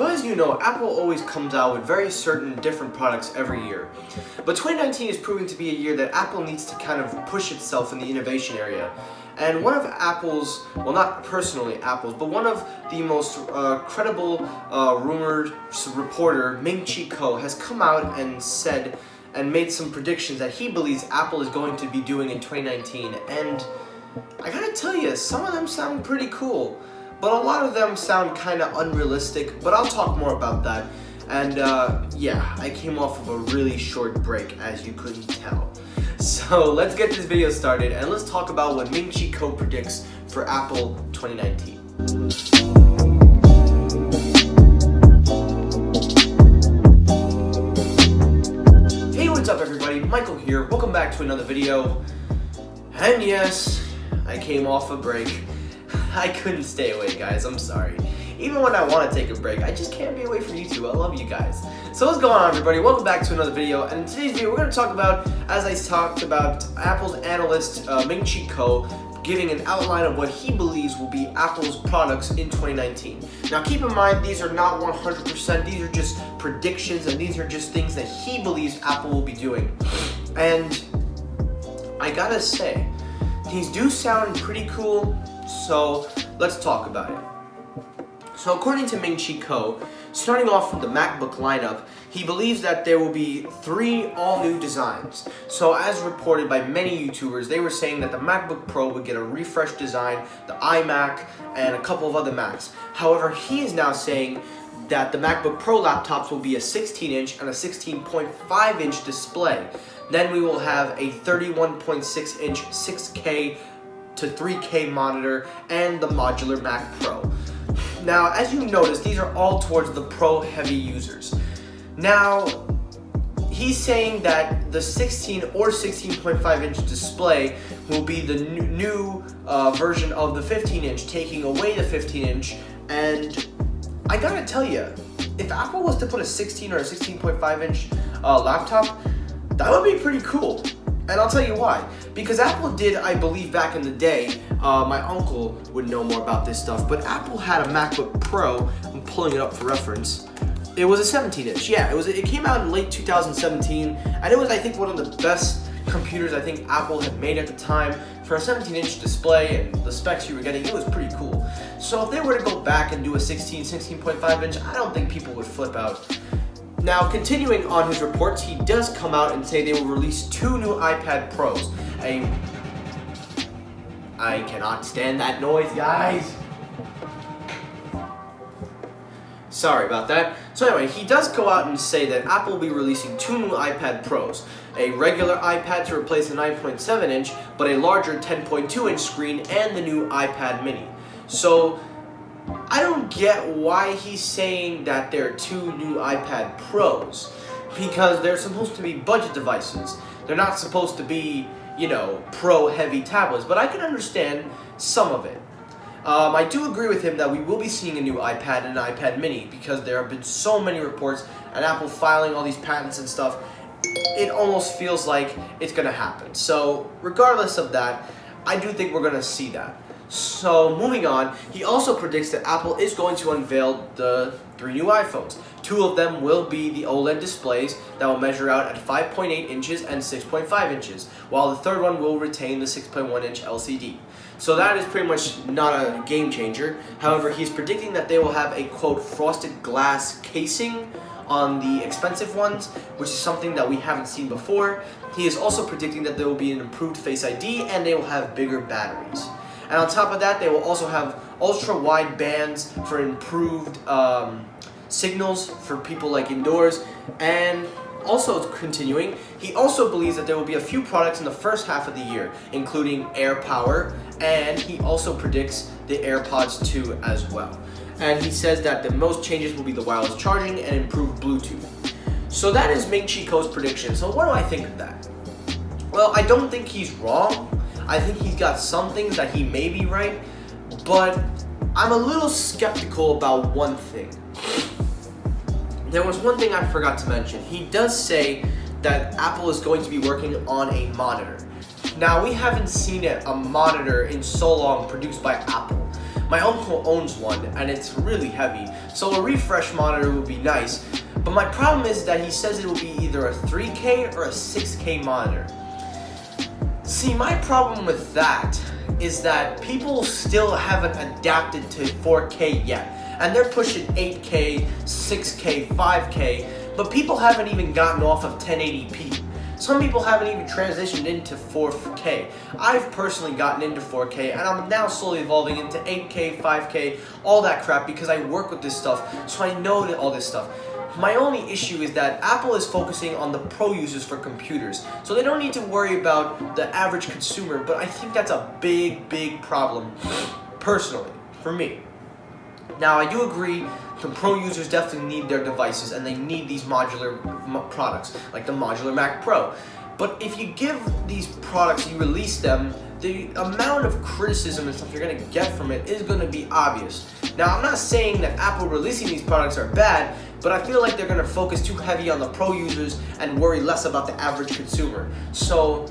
So as you know, Apple always comes out with very certain different products every year. But 2019 is proving to be a year that Apple needs to kind of push itself in the innovation area. And one of Apple's, well, not personally Apple's, but one of the most credible rumored reporter, Ming-Chi Kuo, has come out and said and made some predictions that he believes Apple is going to be doing in 2019. And I gotta tell you, some of them sound pretty cool, but a lot of them sound kind of unrealistic, but I'll talk more about that. And yeah, I came off of a really short break, as you couldn't tell. So let's get this video started and let's talk about what Ming-Chi Kuo predicts for Apple 2019. Hey, what's up everybody? Michael here. Welcome back to another video. And yes, I came off a break. I couldn't stay away, guys. I'm sorry. Even when I want to take a break, I just can't be away from you two. I love you guys. So what's going on, everybody? Welcome back to another video. And in today's video, we're going to talk about, as I talked about, Apple's analyst Ming-Chi Kuo giving an outline of what he believes will be Apple's products in 2019. Now, keep in mind, these are not 100%. These are just predictions, and these are just things that he believes Apple will be doing. And I gotta say, these do sound pretty cool. So let's talk about it. So according to Ming-Chi Kuo, starting off with the MacBook lineup, he believes that there will be 3 all-new designs. So as reported by many YouTubers, they were saying that the MacBook Pro would get a refreshed design, the iMac, and a couple of other Macs. However, he is now saying that the MacBook Pro laptops will be a 16-inch and a 16.5-inch display. Then we will have a 31.6-inch 6K to 3K monitor and the modular Mac Pro. Now, as you notice, these are all towards the pro-heavy users. Now, he's saying that the 16 or 16.5-inch display will be the new version of the 15-inch, taking away the 15-inch. And I gotta tell you, if Apple was to put a 16 or a 16.5-inch laptop, that would be pretty cool. And I'll tell you why. Because Apple did, I believe back in the day, my uncle would know more about this stuff, but Apple had a MacBook Pro, I'm pulling it up for reference. It was a 17-inch, yeah, it came out in late 2017, and it was, I think, one of the best computers I think Apple had made at the time. For a 17-inch display and the specs you were getting, it was pretty cool. So if they were to go back and do a 16.5-inch, I don't think people would flip out. Now, continuing on his reports, he does come out and say they will release 2 new iPad Pros. I cannot stand that noise, guys. Sorry about that. So anyway, he does go out and say that Apple will be releasing 2 new iPad Pros. A regular iPad to replace the 9.7-inch, but a larger 10.2-inch screen, and the new iPad mini. So I don't get why he's saying that there are 2 new iPad Pros, because they're supposed to be budget devices. They're not supposed to be, you know, pro-heavy tablets, but I can understand some of it. I do agree with him that we will be seeing a new iPad and an iPad mini, because there have been so many reports and Apple filing all these patents and stuff. It almost feels like it's going to happen. So regardless of that, I do think we're going to see that. So moving on, he also predicts that Apple is going to unveil the 3 new iPhones. 2 of them will be the OLED displays that will measure out at 5.8 inches and 6.5 inches, while the 3rd one will retain the 6.1-inch LCD. So that is pretty much not a game changer. However, he's predicting that they will have a, quote, frosted glass casing on the expensive ones, which is something that we haven't seen before. He is also predicting that there will be an improved Face ID and they will have bigger batteries. And on top of that, they will also have ultra-wide bands for improved signals for people like indoors. And also continuing, he also believes that there will be a few products in the first half of the year, including AirPower, and he also predicts the AirPods 2 as well. And he says that the most changes will be the wireless charging and improved Bluetooth. So that is Ming-Chi Kuo's prediction. So what do I think of that? Well, I don't think he's wrong. I think he's got some things that he may be right, but I'm a little skeptical about one thing. There was one thing I forgot to mention. He does say that Apple is going to be working on a monitor. Now, we haven't seen a monitor in so long produced by Apple, My uncle owns one and it's really heavy, so a refresh monitor would be nice. But my problem is that he says it will be either a 3K or a 6K monitor. See, my problem with that is that people still haven't adapted to 4K yet. And they're pushing 8K, 6K, 5K, but people haven't even gotten off of 1080p. Some people haven't even transitioned into 4K. I've personally gotten into 4K and I'm now slowly evolving into 8K, 5K, all that crap because I work with this stuff, so I know all this stuff. My only issue is that Apple is focusing on the pro users for computers, so they don't need to worry about the average consumer, but I think that's a big problem, personally, for me. Now, I do agree the pro users definitely need their devices and they need these modular products, like the modular Mac Pro. But if you give these products, you release them, the amount of criticism and stuff you're going to get from it is going to be obvious. Now, I'm not saying that Apple releasing these products are bad, but I feel like they're going to focus too heavy on the pro users and worry less about the average consumer. So,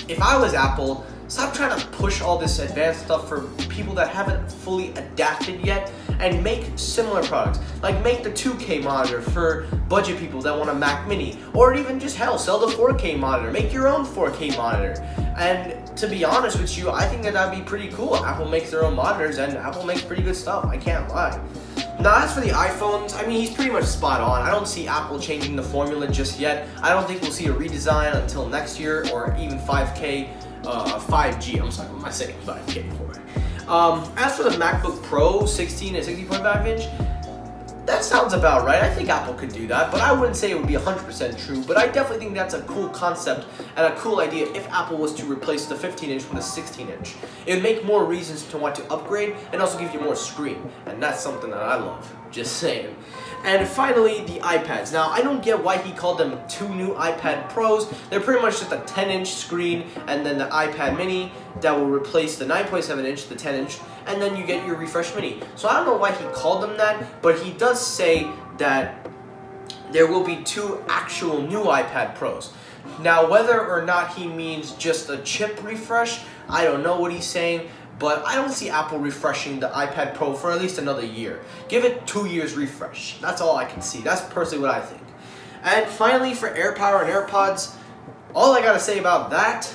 if I was Apple, stop trying to push all this advanced stuff for people that haven't fully adapted yet and make similar products. Like make the 2K monitor for budget people that want a Mac Mini, or even just hell, sell the 4K monitor. Make your own 4K monitor. And to be honest with you, I think that that'd be pretty cool. Apple makes their own monitors and Apple makes pretty good stuff, I can't lie. Now, as for the iPhones, I mean, he's pretty much spot on. I don't see Apple changing the formula just yet. I don't think we'll see a redesign until next year or even 5G. I'm sorry, what am I saying? 5K for. As for the MacBook Pro 16 and 60.5 inch, that sounds about right. I think Apple could do that, but I wouldn't say it would be 100% true. But I definitely think that's a cool concept and a cool idea if Apple was to replace the 15 inch with a 16 inch. It would make more reasons to want to upgrade and also give you more screen. And that's something that I love. Just saying. And finally, the iPads. Now, I don't get why he called them two new iPad Pros. They're pretty much just a 10-inch screen and then the iPad Mini that will replace the 9.7 inch, the 10 inch, and then you get your Refresh Mini. So I don't know why he called them that, but he does say that there will be two actual new iPad Pros. Now, whether or not he means just a chip refresh, I don't know what he's saying, but I don't see Apple refreshing the iPad Pro for at least another year. Give it 2 years refresh. That's all I can see. That's personally what I think. And finally, for AirPower and AirPods, all I gotta say about that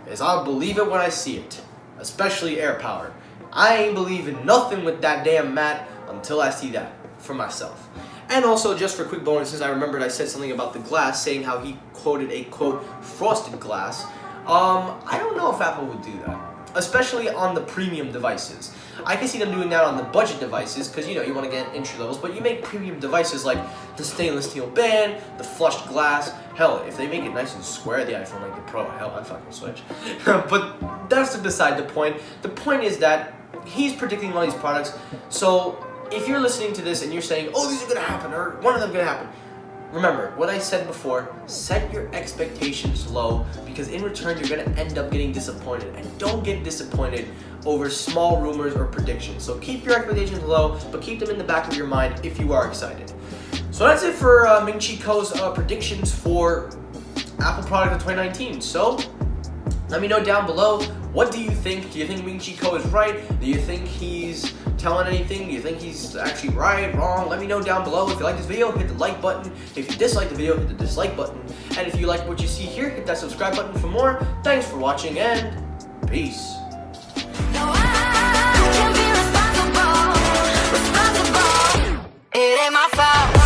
is I'll believe it when I see it. Especially AirPower. I ain't believing nothing with that damn Matt until I see that for myself. And also, just for quick bonuses, I remembered I said something about the glass, saying how he quoted a, quote, frosted glass. I don't know if Apple would do that, especially on the premium devices. I can see them doing that on the budget devices, because you know, you want to get entry levels, but you make premium devices like the stainless steel band, the flushed glass. Hell, if they make it nice and square, the iPhone like the Pro, hell, I'd fucking switch. But that's beside the point. The point is that he's predicting all these products, so if you're listening to this and you're saying, oh, these are gonna happen, or one of them gonna happen, remember what I said before, set your expectations low, because in return you're going to end up getting disappointed. And don't get disappointed over small rumors or predictions. So keep your expectations low, but keep them in the back of your mind if you are excited. So that's it for Ming-Chi Kuo's predictions for Apple product of 2019. So let me know down below, what do you think? Do you think Ming-Chi Kuo is right? Do you think he's telling anything? Do you think he's actually right, wrong? Let me know down below. If you like this video, hit the like button. If you dislike the video, hit the dislike button. And if you like what you see here, hit that subscribe button for more. Thanks for watching and peace. No, I can't be responsible. It ain't my fault.